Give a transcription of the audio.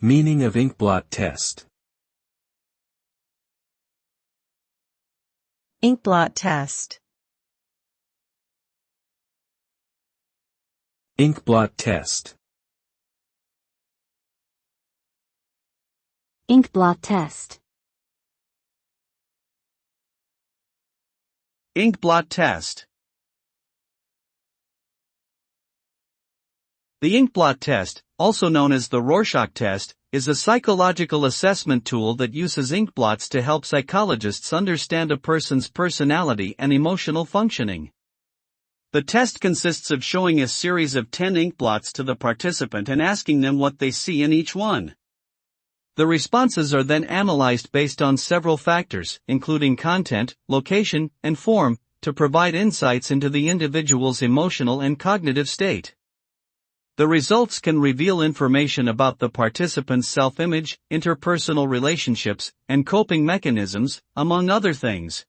Meaning of ink-blot test. Ink-blot test. Ink-blot test. Ink-blot test. Ink-blot test. The ink-blot test, also known as the Rorschach test, is a psychological assessment tool that uses ink blots to help psychologists understand a person's personality and emotional functioning. The test consists of showing a series of 10 ink blots to the participant and asking them what they see in each one. The responses are then analyzed based on several factors, including content, location, and form, to provide insights into the individual's emotional and cognitive state. The results can reveal information about the participant's self-image, interpersonal relationships, and coping mechanisms, among other things.